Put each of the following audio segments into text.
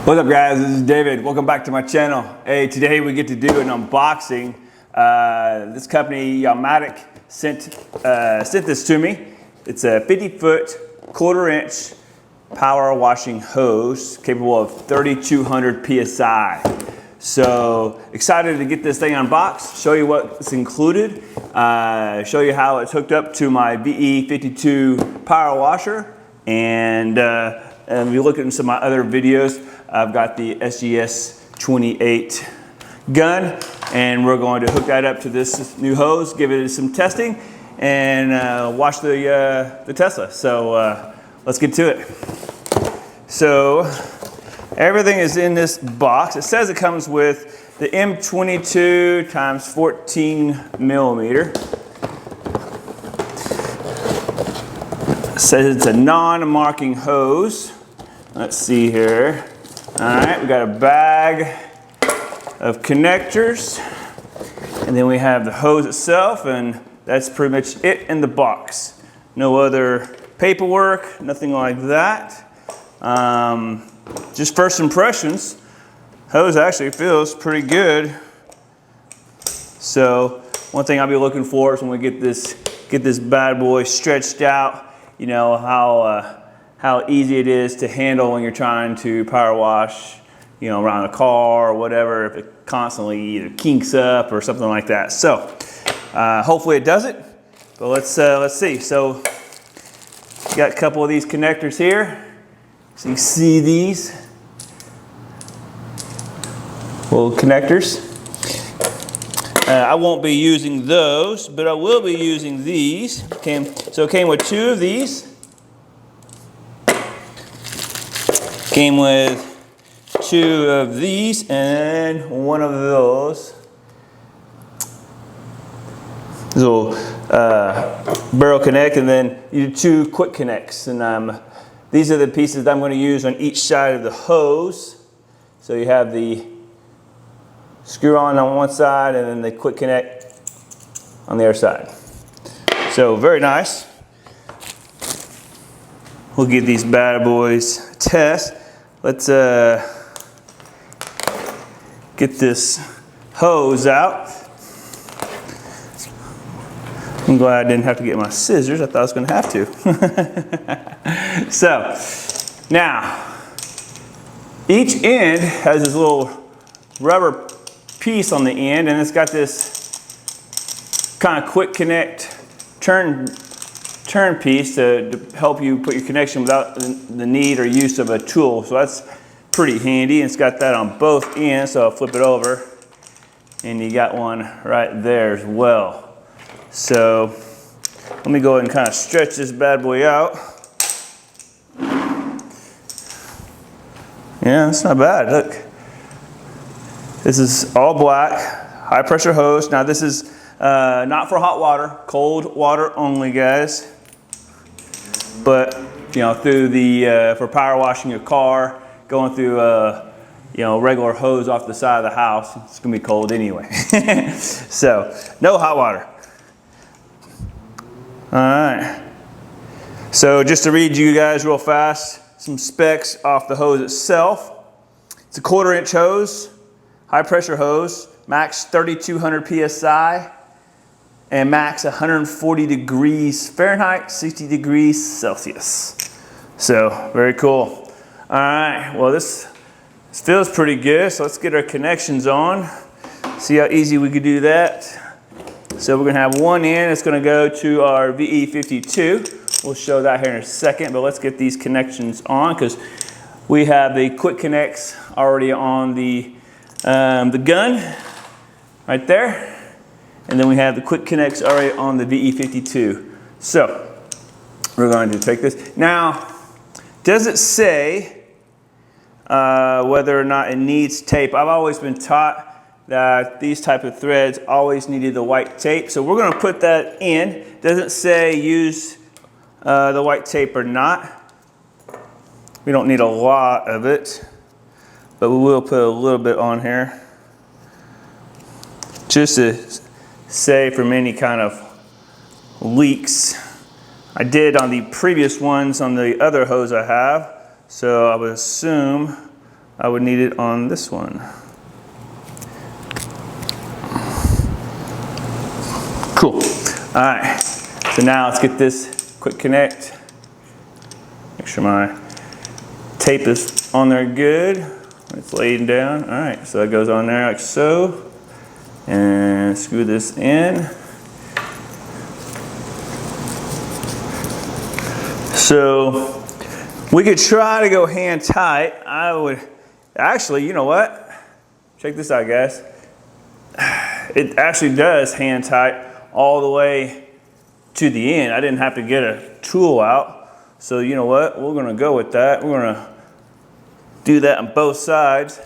What's up guys, this is David. Welcome back to my channel. Hey, today we get to do an unboxing. This company, Yamatic, sent this to me. It's a 50-foot, quarter-inch power washing hose capable of 3,200 PSI. So excited to get this thing unboxed, show you what's included, show you how it's hooked up to my VE52 power washer, and if you look at some of my other videos, I've got the SGS28 gun, and we're going to hook that up to this new hose, give it some testing, and wash the Tesla. So let's get to it. So everything is in this box. It says it comes with the M22 × 14 millimeter. It says it's a non-marking hose. Let's see here. All right, we got a bag of connectors, and then we have the hose itself, and that's pretty much it in the box. No other paperwork, nothing like that. Just first impressions, hose actually feels pretty good. So one thing I'll be looking for is when we get this bad boy stretched out, you know, how easy it is to handle when you're trying to power wash, you know, around a car or whatever, if it constantly either kinks up or something like that. So hopefully it does it, but let's see. So got a couple of these connectors here. So you see these little connectors. I won't be using those, but I will be using these. So it came with two of these. Came with two of these and one of those. This little barrel connect, and then you do two quick connects. And these are the pieces that I'm going to use on each side of the hose. So you have the screw on one side and then the quick connect on the other side. So very nice. We'll give these bad boys a test. Let's get this hose out. I'm glad I didn't have to get my scissors. I thought I was going to have to. So now each end has this little rubber piece on the end, and it's got this kind of quick connect turn piece to help you put your connection without the need or use of a tool. So that's pretty handy. And it's got that on both ends, so I'll flip it over and you got one right there as well. So let me go ahead and kind of stretch this bad boy out. Yeah, it's not bad. Look, this is all black, high pressure hose. Now this is not for hot water, cold water only, guys. But you know, through the for power washing your car, going through you know, regular hose off the side of the house, it's gonna be cold anyway. So no hot water. All right. So just to read you guys real fast, some specs off the hose itself. It's a quarter-inch hose, high pressure hose, max 3,200 PSI. And max 140 degrees Fahrenheit, 60 degrees Celsius. So very cool. All right, well this feels pretty good. So let's get our connections on. See how easy we could do that. So we're gonna have one end, it's gonna go to our VE52. We'll show that here in a second, but let's get these connections on because we have the quick connects already on the gun right there. And then we have the quick connects already on the VE52. So we're going to take this. Now, does it say whether or not it needs tape? I've always been taught that these type of threads always needed the white tape. So we're going to put that in. Doesn't say use the white tape or not. We don't need a lot of it, but we will put a little bit on here. Just to save from any kind of leaks. I did on the previous ones on the other hose I have, so I would assume I would need it on this one. Cool. All right, so now let's get this quick connect. Make sure my tape is on there good. It's laid down. All right, so that goes on there like so. And screw this in. So we could try to go hand tight. I would, actually, you know what? Check this out, guys. It actually does hand tight all the way to the end. I didn't have to get a tool out. So you know what? We're gonna go with that. We're gonna do that on both sides.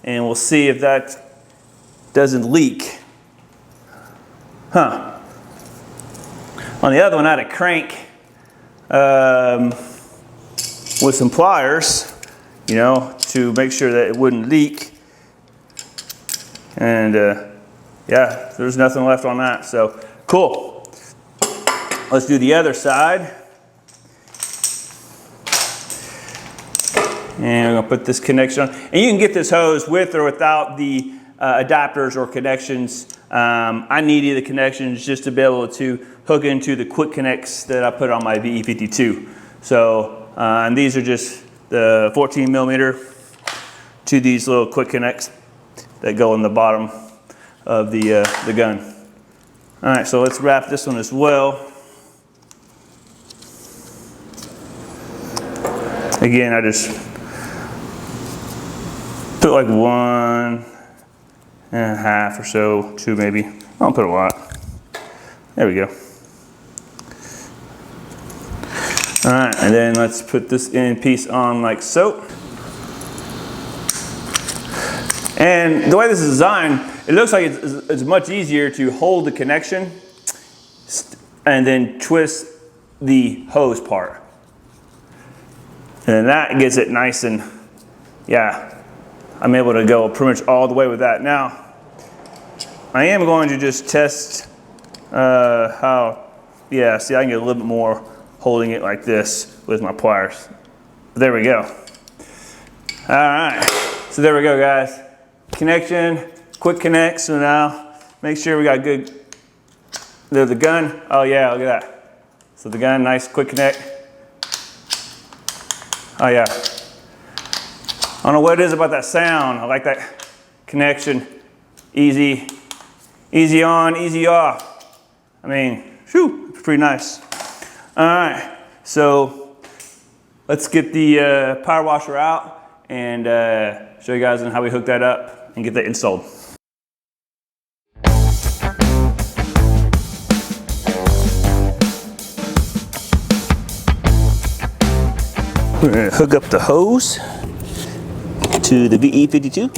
And we'll see if that doesn't leak. Huh. On the other one, I had a crank with some pliers, you know, to make sure that it wouldn't leak. And yeah, there's nothing left on that. So cool. Let's do the other side. And we're gonna put this connection on. And you can get this hose with or without the adapters or connections. I needed the connections just to be able to hook into the quick connects that I put on my VE52. So, and these are just the 14 millimeter to these little quick connects that go on the bottom of the gun. All right, so let's wrap this one as well. Again, I just put like 1.5 or so, 2 maybe. I don't put a lot. There we go. All right, and then let's put this in piece on like so. And the way this is designed, it looks like it's much easier to hold the connection and then twist the hose part. And then that gets it nice and, yeah, I'm able to go pretty much all the way with that. Now, I am going to just test how, yeah, see I can get a little bit more holding it like this with my pliers. There we go. All right, so there we go, guys. Connection, quick connect. So now make sure we got good, the gun. Oh yeah, look at that. So the gun, nice quick connect. Oh yeah. I don't know what it is about that sound. I like that connection. Easy, easy on, easy off. I mean, whew, it's pretty nice. All right, so let's get the power washer out and show you guys on how we hook that up and get that installed. We're gonna hook up the hose to the VE52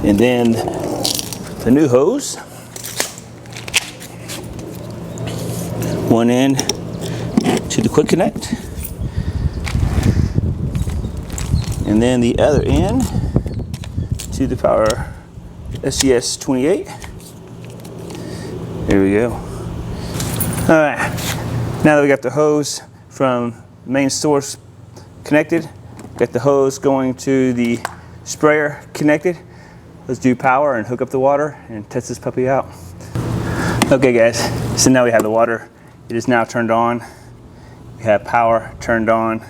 and then the new hose. One end to the quick connect and then the other end to the power SGS28. There we go. All right, now that we got the hose from the main source connected, got the hose going to the sprayer connected, let's do power and hook up the water and test this puppy out. Okay guys, so now we have the water. It is now turned on. We have power turned on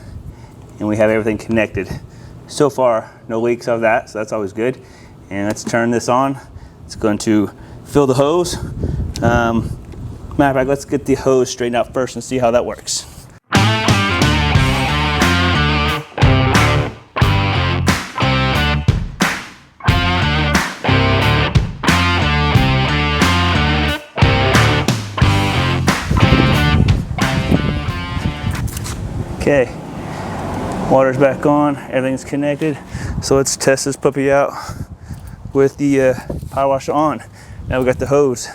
and we have everything connected. So far, no leaks of that, so that's always good. And let's turn this on. It's going to fill the hose. Matter of fact, let's get the hose straightened out first and see how that works. Okay, water's back on, everything's connected. So let's test this puppy out with the power washer on. Now we got the hose.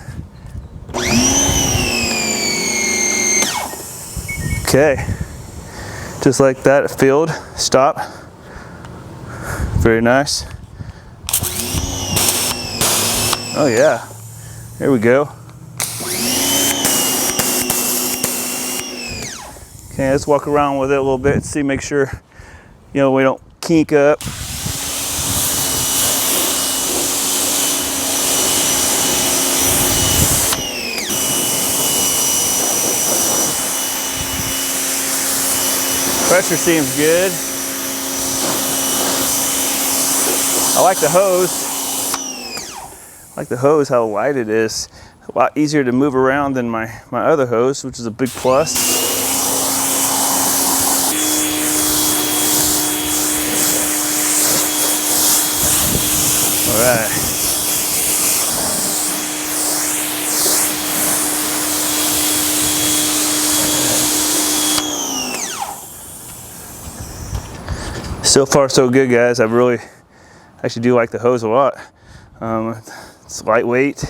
Okay, just like that, it filled, stop. Very nice. Oh yeah, there we go. Okay, let's walk around with it a little bit, see, make sure you know, we don't kink up. Pressure seems good. I like the hose. I like the hose, how light it is. A lot easier to move around than my other hose, which is a big plus. All right. So far so good, guys. I really actually do like the hose a lot. It's lightweight,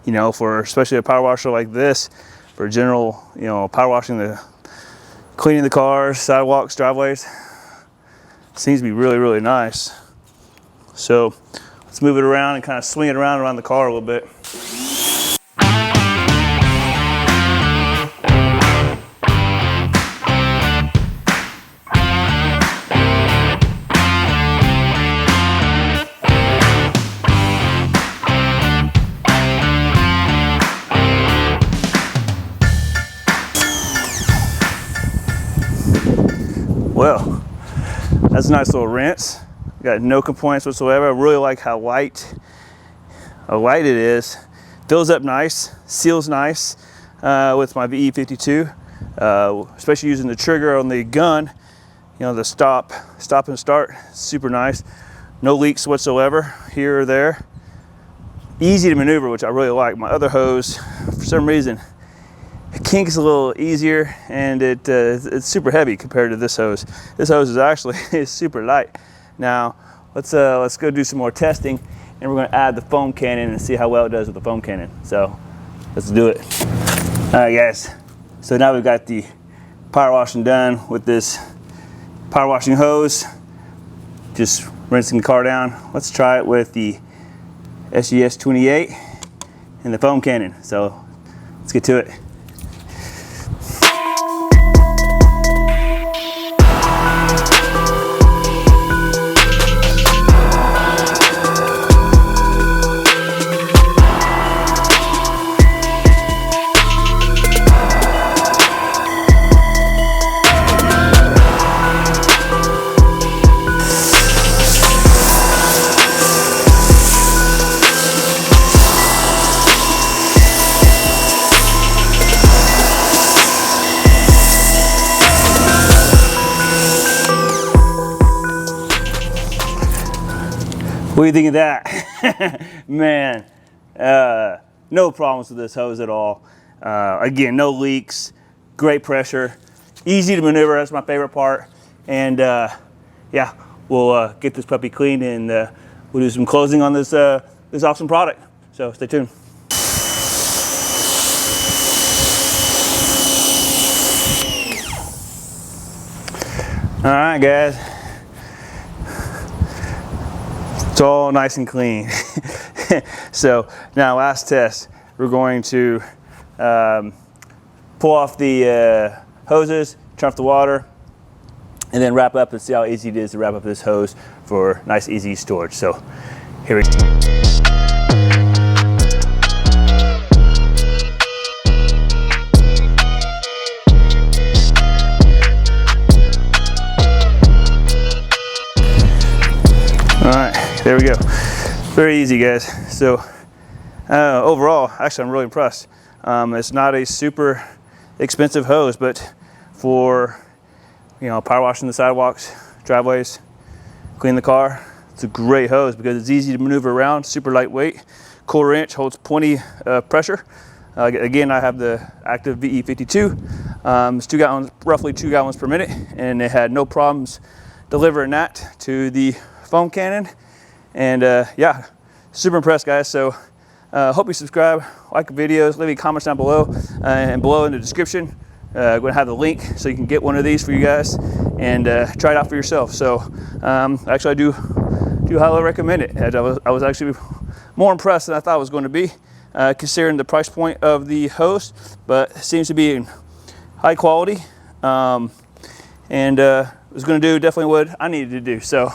you know, for especially a power washer like this, for general, you know, power washing, cleaning the cars, sidewalks, driveways. Seems to be really, really nice. So let's move it around and kind of swing it around the car a little bit. Well, that's a nice little rinse. Got no complaints whatsoever. I really like how light it is. Fills up nice, seals nice with my VE52. Especially using the trigger on the gun, you know, the stop and start, super nice. No leaks whatsoever here or there. Easy to maneuver, which I really like. My other hose, for some reason, it kinks a little easier, and it's super heavy compared to this hose. This hose is actually is super light. Now let's go do some more testing, and we're going to add the foam cannon and see how well it does with the foam cannon. So let's do it. All right, guys. So now we've got the power washing done with this power washing hose. Just rinsing the car down. Let's try it with the SGS28 and the foam cannon. So let's get to it. What do you think of that? Man, no problems with this hose at all. Again, no leaks, great pressure, easy to maneuver. That's my favorite part. And yeah, we'll get this puppy cleaned, and we'll do some closing on this this awesome product. So stay tuned. All right, guys. It's all nice and clean. So now last test, we're going to pull off the hoses, turn off the water, and then wrap up and see how easy it is to wrap up this hose for nice, easy storage. So here we go. All right, there we go. Very easy, guys. So overall, actually, I'm really impressed. It's not a super expensive hose, but for, you know, power washing the sidewalks, driveways, clean the car, it's a great hose because it's easy to maneuver around, super lightweight, 1/4 inch, holds plenty pressure. Again, I have the active VE52. It's 2 gallons, roughly 2 gallons per minute, and it had no problems delivering that to the foam cannon. And yeah, super impressed, guys. So hope you subscribe, like the videos, leave any comments down below, and below in the description I'm going to have the link so you can get one of these for you guys and try it out for yourself. So actually, I do highly recommend it. I was actually more impressed than I thought it was going to be, considering the price point of the hose, but it seems to be in high quality, and was going to do definitely what I needed to do. So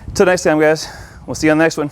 until next time, guys, we'll see you on the next one.